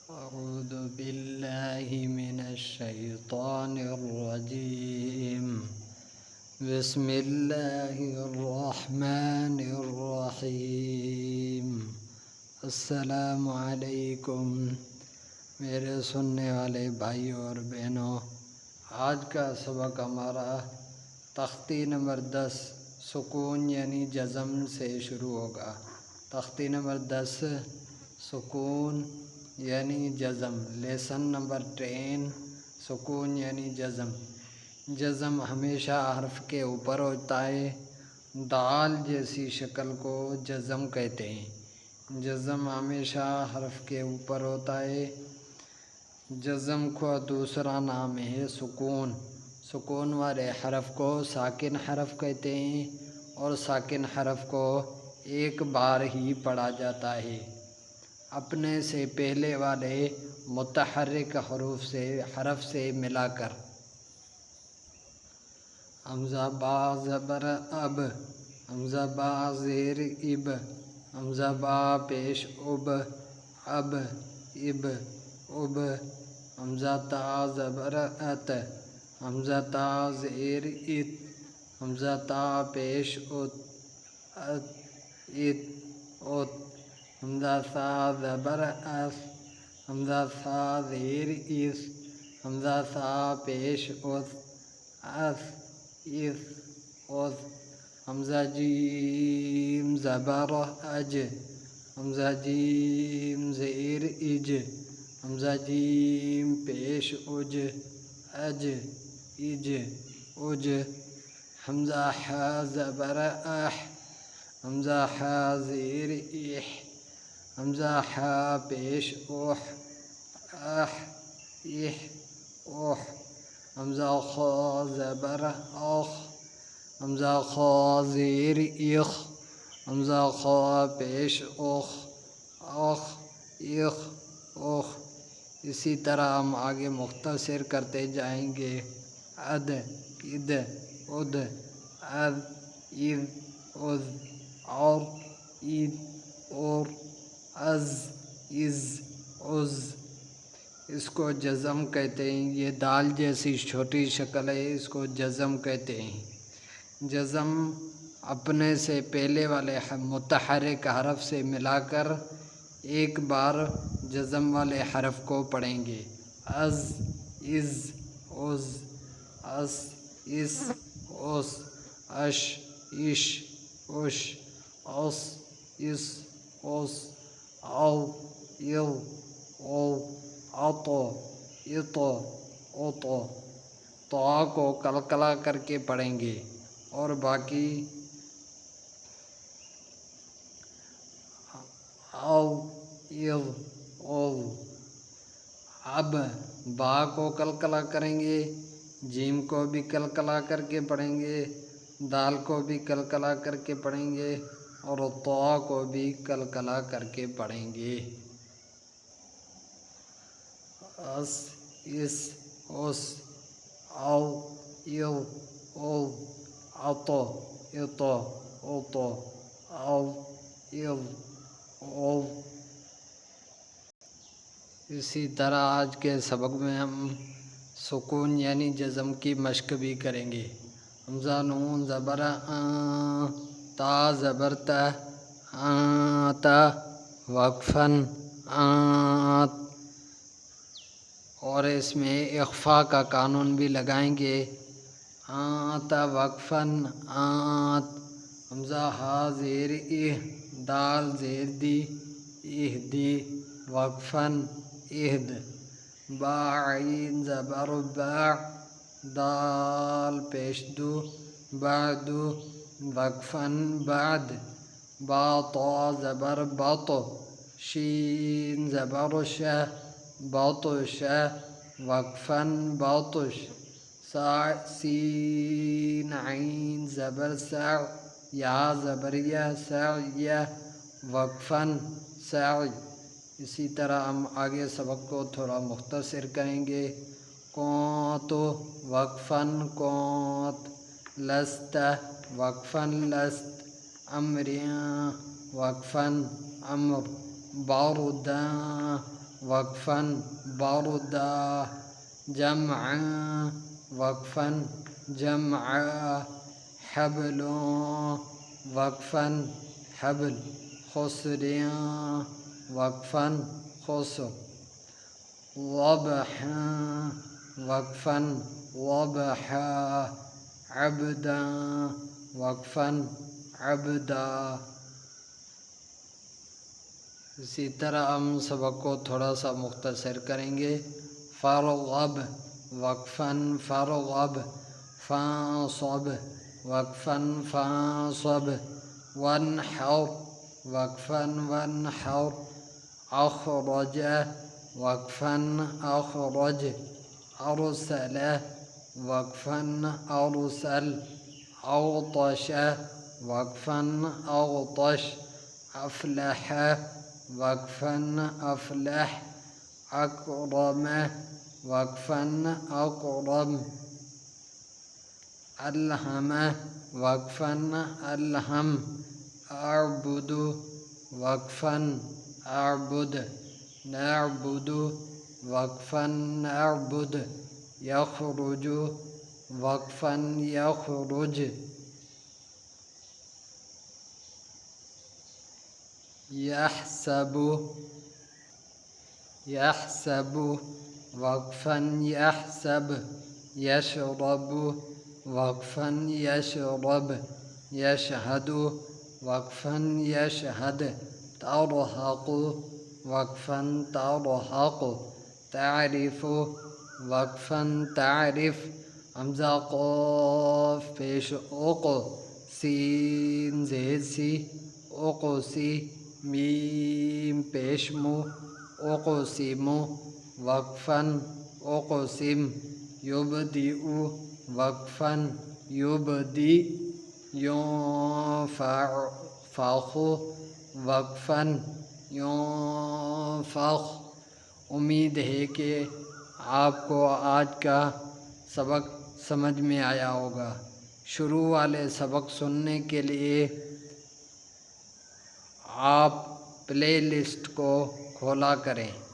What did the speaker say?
أعوذ بالله من الشيطان الرجيم بسم الله الرحمن الرحیم۔ السلام علیکم میرے سننے والے بھائیوں اور بہنوں، آج کا سبق ہمارا تختی نمبر 10 سکون یعنی جزم سے شروع ہوگا۔ تختی نمبر 10 سکون یعنی جزم، لیسن نمبر 10 سکون یعنی جزم۔ جزم ہمیشہ حرف کے اوپر ہوتا ہے۔ دال جیسی شکل کو جزم کہتے ہیں۔ جزم ہمیشہ حرف کے اوپر ہوتا ہے۔ جزم کا دوسرا نام ہے سکون۔ سکون والے حرف کو ساکن حرف کہتے ہیں اور ساکن حرف کو ایک بار ہی پڑھا جاتا ہے، اپنے سے پہلے والے متحرک حرف سے ملا کر۔ حمزہ با زبر اب، حمزہ با زیر اب، حمزہ با پیش اب، اب اب اب، حمزہ تا زبر ات، حمزہ تا زیر ات، حمزہ تا پیش ات، ات ات ات، حمزہ سا زبر اس، حمزہ سا زیر اس، حمزہ سا پیش اس، اس اس اس، حمزہ جیم زبر اج، حمزہ جیم زیر اج، حمزہ جیم پیش اج، اج اج اج، حمزہ ح زبر اح، حمزہ ح زیر اح، حمزہ ح پیش اوح، اح اح اوح، حمزہ خا زبر اخ، حمزہ خا زیر اخ، حمزہ خا پیش اخ، اخ اخ اخ۔ اسی طرح ہم آگے مختصر کرتے جائیں گے۔ اد اد اد، از از از، اور عید اور، از از عز۔ اس کو جزم کہتے ہیں۔ یہ دال جیسی چھوٹی شکل ہے، اس کو جزم کہتے ہیں۔ جزم اپنے سے پہلے والے متحرک حرف سے ملا کر ایک بار جزم والے حرف کو پڑھیں گے۔ از از عز، اس اس اس، اش اش اش، اس اس اس، او او او، عطو عطو عطو۔ طا کو قلقلہ کر کے پڑھیں گے اور باقی او او او۔ اب با کو قلقلہ کریں گے، جیم کو بھی قلقلہ کر کے پڑھیں گے، دال کو بھی قلقلہ کر کے پڑھیں گے اور طا کو بھی قلقلہ کر کے پڑھیں گے۔ اس اس اس، او او او، عطو عطو عطو، او او او۔ اسی طرح آج کے سبق میں ہم سکون یعنی جزم کی مشق بھی کریں گے۔ حمزہ نون زبر آں، تا زبر تا، آتا، وقفاً آت، اور اس میں اخفا کا قانون بھی لگائیں گے۔ آتا وقفاً آت، حمزہ ہا زیر اہ، دال زیر دی، اہ دی، وقفاً اہد، با عین زبر باع، دال پیش دو، بعدو، وقفاً بعد، با طا زبر بط، شین زبر شہ، بطش، وقفاً بطش، سین عین زبر سع، یا زبر یا، سعی، وقفاً سعی۔ اسی طرح ہم آگے سبق کو تھوڑا مختصر کریں گے۔ قوت وقفاً قوت، لست وقفاً لست، امریاں وقفاً امر، بارداں وقفا بردا جمعا وقفا جمعا حبل وقفا حبل خسر وقفا خسر وضحا وقفا وضحا عبدا وقفا عبدا۔ اسی طرح ہم سبق کو تھوڑا سا مختصر کریں گے۔ فرغب وقفا فرغب فانصب وقفا فانصب وانحر وقفا وانحر اخرج وقفا اخرج ارسل وقفا ارسل اغطش وقفا اغطش افلح وقفا افلح اکرم وقفا اکرم الہم وقفا الہم اعبد وقفا اعبد نعبد وقفا نعبد یخرج وقفا یخرج یحسب یحسب وقفا یحسب یشرب وقفا یشرب یشهد وقفا یشهد ترهق وقفا ترهق تعرف وقفا تعرف حمزہ قاف پیش اق سین زید سی اقسی میم پیش مو اقسم وقفا اقسم یبدئ وقفا یبدئ ينفخ وقفا ينفخ۔ امید ہے کہ آپ کو آج کا سبق سمجھ میں آیا ہوگا۔ شروع والے سبق سننے کے لیے آپ پلے لسٹ کو کھولا کریں۔